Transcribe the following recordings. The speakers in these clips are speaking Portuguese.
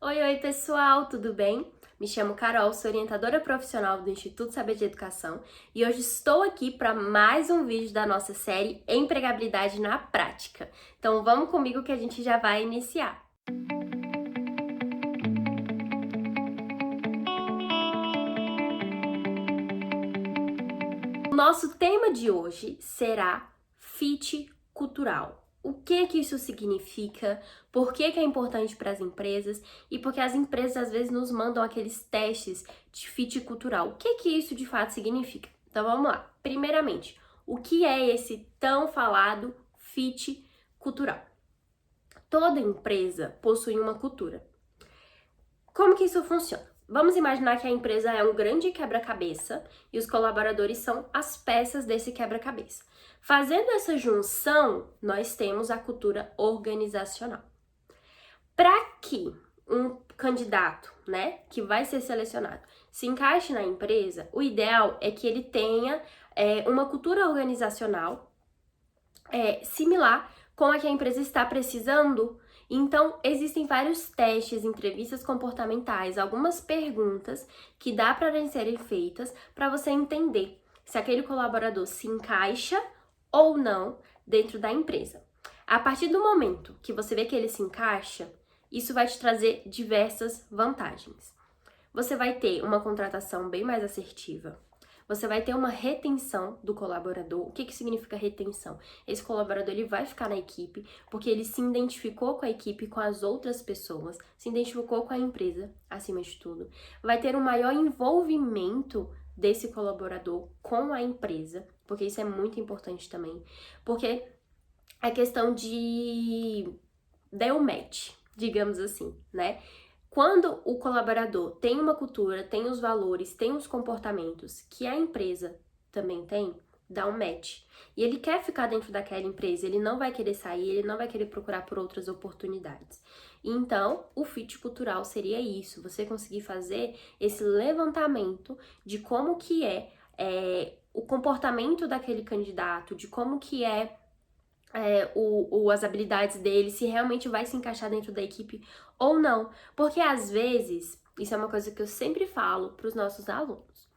Oi, pessoal, tudo bem? Me chamo Carol, sou orientadora profissional do Instituto Saber de Educação e hoje estou aqui para mais um vídeo da nossa série Empregabilidade na Prática. Então vamos comigo que a gente já vai iniciar. O nosso tema de hoje será fit cultural. O que isso significa? Por que é importante para as empresas? E porque as empresas às vezes nos mandam aqueles testes de fit cultural. O que isso de fato significa? Então vamos lá. Primeiramente, o que é esse tão falado fit cultural? Toda empresa possui uma cultura. Como que isso funciona? Vamos imaginar que a empresa é um grande quebra-cabeça e os colaboradores são as peças desse quebra-cabeça. Fazendo essa junção, nós temos a cultura organizacional. Para que um candidato, que vai ser selecionado, se encaixe na empresa, o ideal é que ele tenha uma cultura organizacional similar com a que a empresa está precisando. Então, existem vários testes, entrevistas comportamentais, algumas perguntas que dá para serem feitas para você entender se aquele colaborador se encaixa ou não dentro da empresa. A partir do momento que você vê que ele se encaixa, isso vai te trazer diversas vantagens. Você vai ter uma contratação bem mais assertiva. Você vai ter uma retenção do colaborador. O que significa retenção? Esse colaborador ele vai ficar na equipe porque ele se identificou com a equipe, com as outras pessoas, se identificou com a empresa, acima de tudo. Vai ter um maior envolvimento desse colaborador com a empresa, porque isso é muito importante também. Porque é questão de deu match, digamos assim, né? Quando o colaborador tem uma cultura, tem os valores, tem os comportamentos que a empresa também tem, dá um match. E ele quer ficar dentro daquela empresa, ele não vai querer sair, ele não vai querer procurar por outras oportunidades. Então, o fit cultural seria isso, você conseguir fazer esse levantamento de como que é o comportamento daquele candidato, de como que as habilidades dele, se realmente vai se encaixar dentro da equipe ou não. Porque às vezes, isso é uma coisa que eu sempre falo para os nossos alunos.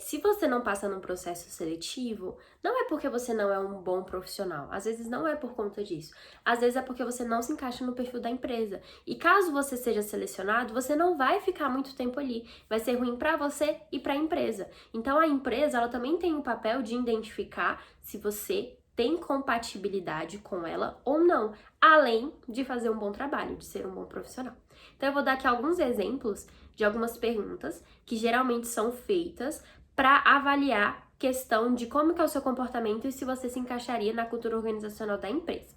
Se você não passa num processo seletivo, não é porque você não é um bom profissional. Às vezes não é por conta disso. Às vezes é porque você não se encaixa no perfil da empresa. E caso você seja selecionado, você não vai ficar muito tempo ali. Vai ser ruim para você e para a empresa. Então a empresa, ela também tem o papel de identificar se você tem compatibilidade com ela ou não, além de fazer um bom trabalho, de ser um bom profissional. Então eu vou dar aqui alguns exemplos de algumas perguntas que geralmente são feitas para avaliar questão de como que é o seu comportamento e se você se encaixaria na cultura organizacional da empresa.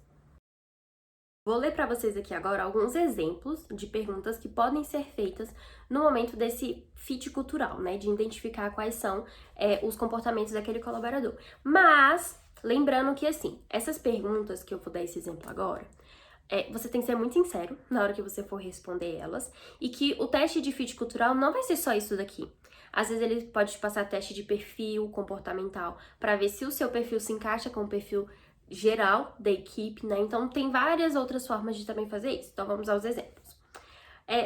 Vou ler para vocês aqui agora alguns exemplos de perguntas que podem ser feitas no momento desse fit cultural, né? De identificar quais são os comportamentos daquele colaborador. Mas, lembrando que, assim, essas perguntas que eu vou dar esse exemplo agora, você tem que ser muito sincero na hora que você for responder elas e que o teste de fit cultural não vai ser só isso daqui. Às vezes ele pode te passar teste de perfil comportamental para ver se o seu perfil se encaixa com o perfil geral da equipe, né? Então tem várias outras formas de também fazer isso. Então vamos aos exemplos.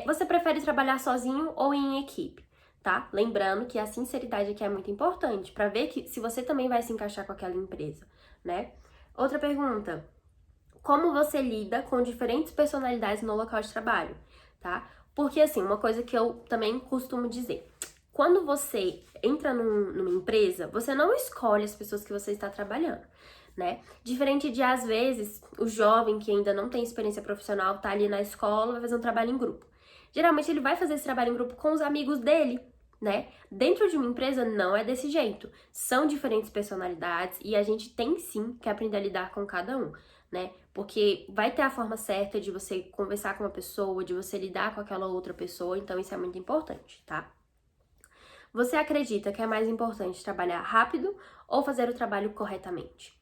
Você prefere trabalhar sozinho ou em equipe, tá? Lembrando que a sinceridade aqui é muito importante para ver que se você também vai se encaixar com aquela empresa, né? Outra pergunta: como você lida com diferentes personalidades no local de trabalho, tá? Porque assim, uma coisa que eu também costumo dizer, quando você entra numa empresa, você não escolhe as pessoas que você está trabalhando, né? Diferente de, às vezes, o jovem que ainda não tem experiência profissional, tá ali na escola, vai fazer um trabalho em grupo. Geralmente ele vai fazer esse trabalho em grupo com os amigos dele, né? Dentro de uma empresa não é desse jeito. São diferentes personalidades e a gente tem sim que aprender a lidar com cada um, né? Porque vai ter a forma certa de você conversar com uma pessoa, de você lidar com aquela outra pessoa, então isso é muito importante, tá? Você acredita que é mais importante trabalhar rápido ou fazer o trabalho corretamente?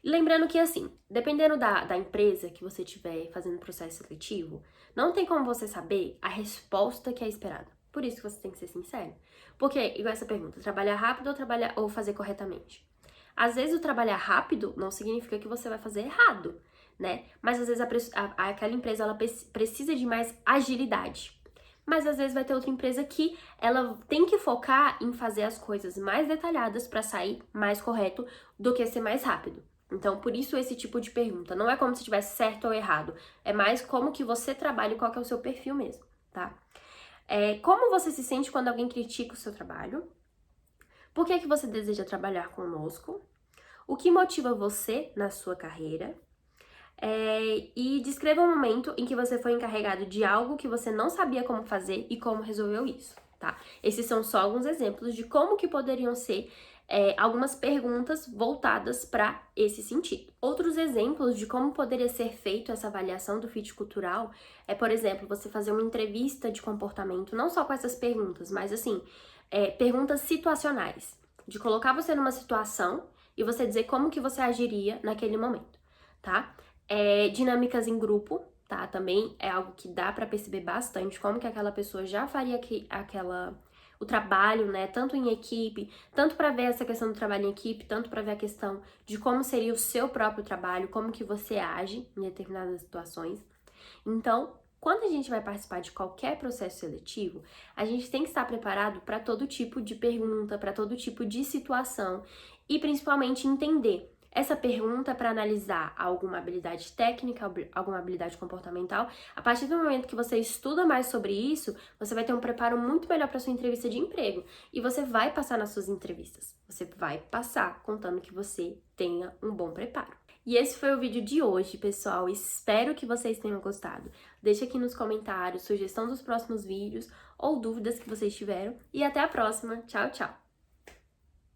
Lembrando que, assim, dependendo da empresa que você estiver fazendo processo seletivo, não tem como você saber a resposta que é esperada. Por isso que você tem que ser sincero. Porque, igual essa pergunta, trabalhar rápido ou fazer corretamente? Às vezes o trabalhar rápido não significa que você vai fazer errado, né? Mas às vezes aquela empresa ela precisa de mais agilidade. Mas às vezes vai ter outra empresa que ela tem que focar em fazer as coisas mais detalhadas para sair mais correto do que ser mais rápido. Então, por isso esse tipo de pergunta. Não é como se tivesse certo ou errado. É mais como que você trabalha e qual que é o seu perfil mesmo, tá? Como você se sente quando alguém critica o seu trabalho? Por que que você deseja trabalhar conosco? O que motiva você na sua carreira? E descreva um momento em que você foi encarregado de algo que você não sabia como fazer e como resolveu isso, tá? Esses são só alguns exemplos de como que poderiam ser algumas perguntas voltadas para esse sentido. Outros exemplos de como poderia ser feito essa avaliação do fit cultural por exemplo, você fazer uma entrevista de comportamento, não só com essas perguntas, mas assim, perguntas situacionais, de colocar você numa situação e você dizer como que você agiria naquele momento, tá? Dinâmicas em grupo, tá? Também é algo que dá pra perceber bastante como que aquela pessoa já faria o trabalho, né? Tanto em equipe, tanto pra ver essa questão do trabalho em equipe, tanto pra ver a questão de como seria o seu próprio trabalho, como que você age em determinadas situações. Então, quando a gente vai participar de qualquer processo seletivo, a gente tem que estar preparado para todo tipo de pergunta, para todo tipo de situação e principalmente entender essa pergunta para analisar alguma habilidade técnica, alguma habilidade comportamental. A partir do momento que você estuda mais sobre isso, você vai ter um preparo muito melhor para sua entrevista de emprego e você vai passar nas suas entrevistas. Você vai passar contando que você tenha um bom preparo. E esse foi o vídeo de hoje, pessoal. Espero que vocês tenham gostado. Deixa aqui nos comentários sugestão dos próximos vídeos ou dúvidas que vocês tiveram. E até a próxima. Tchau, tchau!